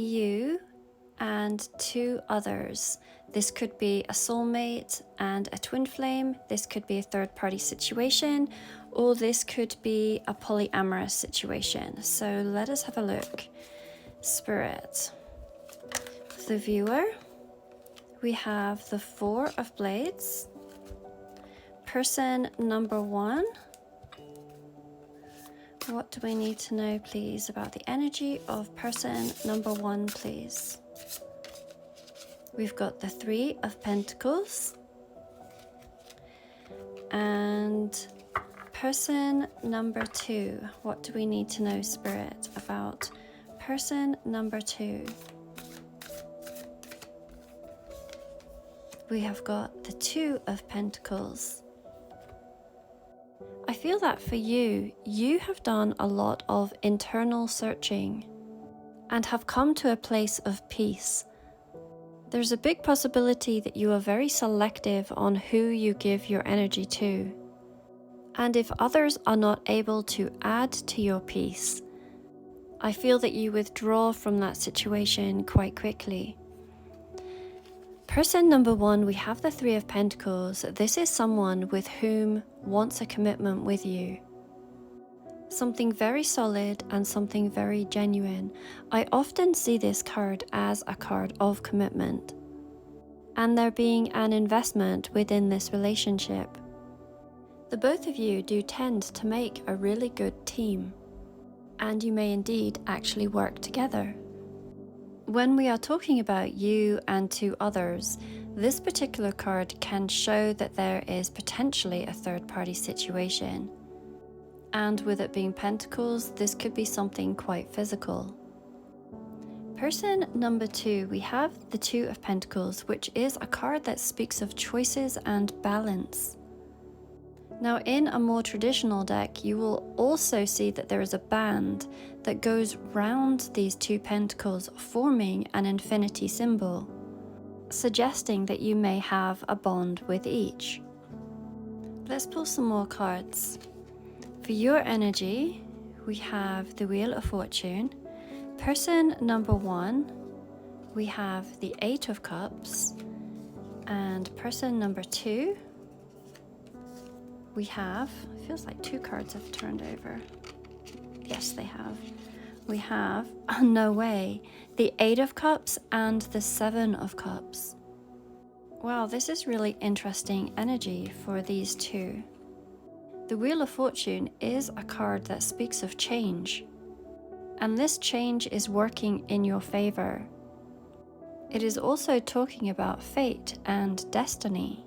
you and two others. This could be a soulmate and a twin flame. This could be a third-party situation, or this could be a polyamorous situation. So let us have a look. Spirit. The viewer. We have the Four of Blades. Person number one. What do we need to know, please, about the energy of person number one, please? We've got the Three of Pentacles. And person number two. What do we need to know, Spirit, about person number two? We have got the Two of Pentacles. I feel that for you, you have done a lot of internal searching and have come to a place of peace. There's a big possibility that you are very selective on who you give your energy to. And if others are not able to add to your peace, I feel that you withdraw from that situation quite quickly. Person number one, we have the Three of Pentacles. This is someone with whom wants a commitment with you. Something very solid and something very genuine. I often see this card as a card of commitment, and there being an investment within this relationship. The both of you do tend to make a really good team, and you may indeed actually work together. When we are talking about you and two others, this particular card can show that there is potentially a third-party situation. And with it being Pentacles, this could be something quite physical. Person number two, we have the Two of Pentacles, which is a card that speaks of choices and balance. Now, in a more traditional deck, you will also see that there is a band that goes round these two pentacles, forming an infinity symbol, suggesting that you may have a bond with each. Let's pull some more cards. For your energy, we have the Wheel of Fortune. Person number one, we have the Eight of Cups. And person number two, we have, feels like two cards have turned over. Yes, they have. We have, no way, the Eight of Cups and the Seven of Cups. Wow, this is really interesting energy for these two. The Wheel of Fortune is a card that speaks of change, and this change is working in your favor. It is also talking about fate and destiny.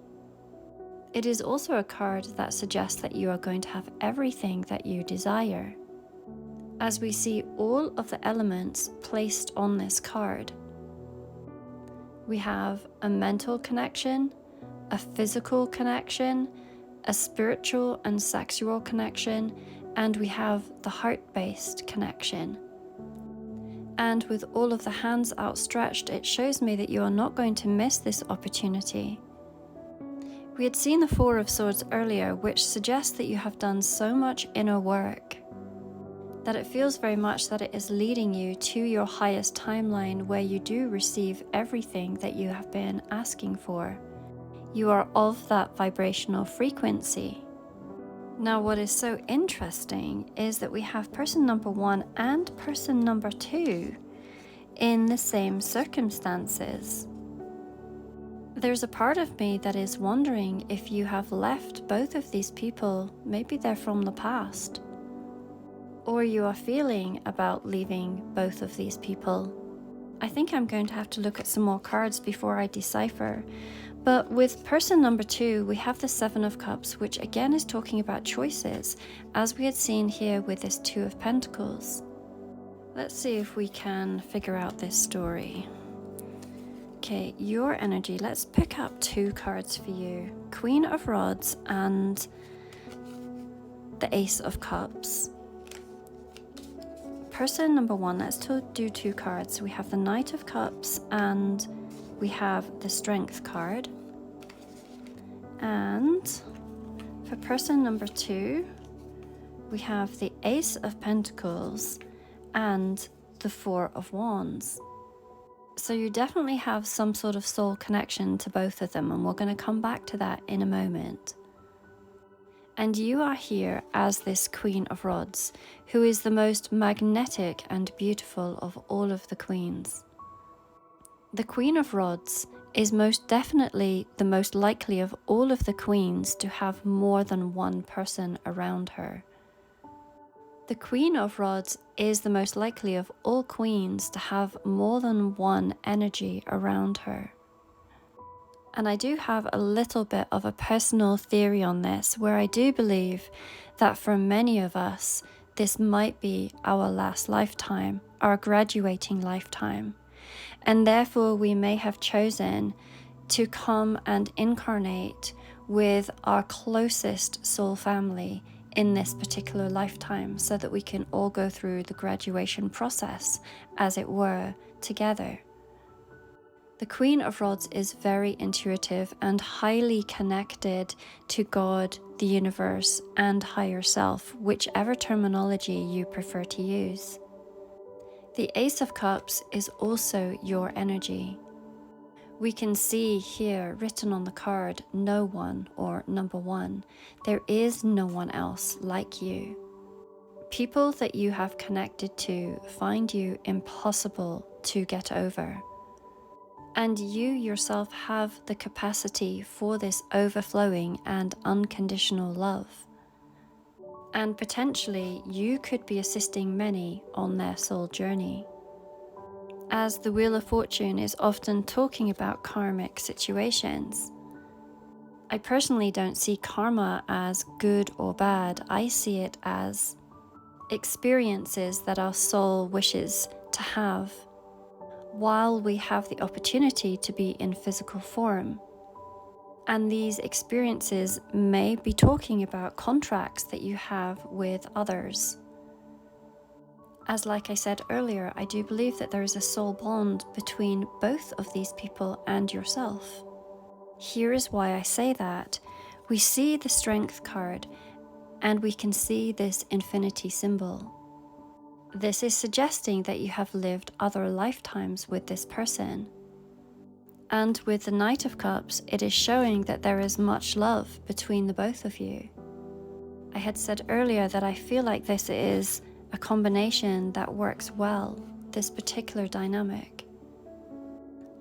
It is also a card that suggests that you are going to have everything that you desire, as we see all of the elements placed on this card. We have a mental connection, a physical connection, a spiritual and sexual connection, and we have the heart-based connection. And with all of the hands outstretched, it shows me that you are not going to miss this opportunity. We had seen the Four of Swords earlier, which suggests that you have done so much inner work, that it feels very much that it is leading you to your highest timeline, where you do receive everything that you have been asking for. You are of that vibrational frequency. Now, what is so interesting is that we have person number one and person number two in the same circumstances. There's a part of me that is wondering if you have left both of these people. Maybe they're from the past, or you are feeling about leaving both of these people. I think I'm going to have to look at some more cards before I decipher. But with person number two, we have the Seven of Cups, which again is talking about choices, as we had seen here with this Two of Pentacles. Let's see if we can figure out this story. Okay, your energy, let's pick up two cards for you. Queen of Rods and the Ace of Cups. Person number one, let's do two cards. We have the Knight of Cups and we have the Strength card. And for person number two, we have the Ace of Pentacles and the Four of Wands. So you definitely have some sort of soul connection to both of them, and we're going to come back to that in a moment. And you are here as this Queen of Rods, who is the most magnetic and beautiful of all of the queens. The Queen of Rods is most definitely the most likely of all of the queens to have more than one person around her. The Queen of Rods is the most likely of all queens to have more than one energy around her. And I do have a little bit of a personal theory on this, where I do believe that for many of us, this might be our last lifetime, our graduating lifetime. And therefore we may have chosen to come and incarnate with our closest soul family in this particular lifetime, so that we can all go through the graduation process, as it were, together. The Queen of Rods is very intuitive and highly connected to God, the universe, and higher self, whichever terminology you prefer to use. The Ace of Cups is also your energy. We can see here written on the card, no one, or number one. There is no one else like you. People that you have connected to find you impossible to get over. And you yourself have the capacity for this overflowing and unconditional love. And potentially you could be assisting many on their soul journey. As the Wheel of Fortune is often talking about karmic situations, I personally don't see karma as good or bad. I see it as experiences that our soul wishes to have while we have the opportunity to be in physical form. And these experiences may be talking about contracts that you have with others. As like I said earlier, I do believe that there is a soul bond between both of these people and yourself. Here is why I say that. We see the Strength card and we can see this infinity symbol. This is suggesting that you have lived other lifetimes with this person. And with the Knight of Cups, it is showing that there is much love between the both of you. I had said earlier that I feel like this is a combination that works well, this particular dynamic.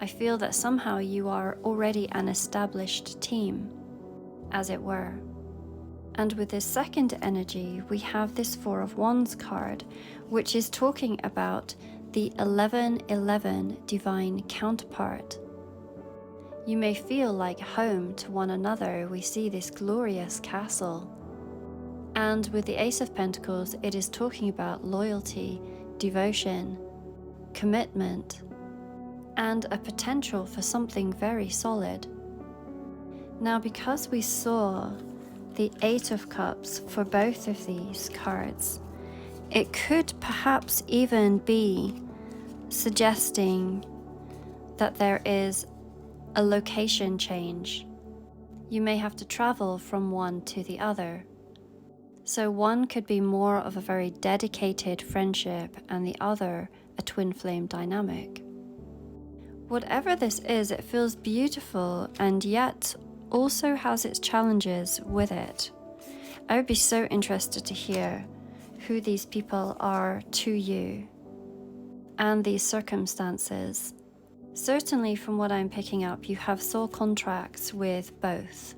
I feel that somehow you are already an established team, as it were. And with this second energy, we have this Four of Wands card, which is talking about the 1111 divine counterpart. You may feel like home to one another. We see this glorious castle. And with the Ace of Pentacles, it is talking about loyalty, devotion, commitment, and a potential for something very solid. Now, because we saw the Eight of Cups for both of these cards, it could perhaps even be suggesting that there is a location change. You may have to travel from one to the other. So one could be more of a very dedicated friendship and the other a twin flame dynamic. Whatever this is, it feels beautiful and yet also has its challenges with it. I would be so interested to hear who these people are to you and these circumstances. Certainly from what I'm picking up, you have soul contracts with both.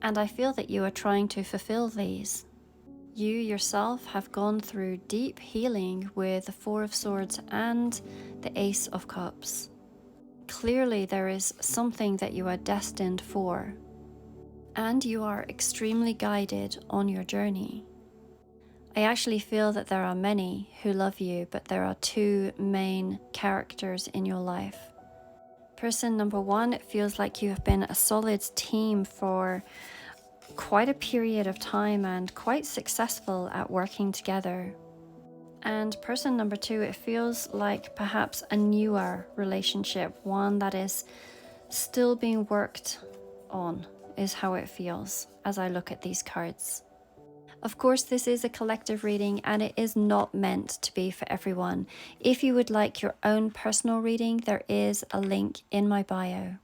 And I feel that you are trying to fulfill these. You yourself have gone through deep healing with the Four of Swords and the Ace of Cups. Clearly there is something that you are destined for, and you are extremely guided on your journey. I actually feel that there are many who love you, but there are two main characters in your life. Person number one, it feels like you have been a solid team for quite a period of time and quite successful at working together. And person number two, it feels like perhaps a newer relationship, one that is still being worked on, is how it feels as I look at these cards. Of course, this is a collective reading and it is not meant to be for everyone. If you would like your own personal reading, there is a link in my bio.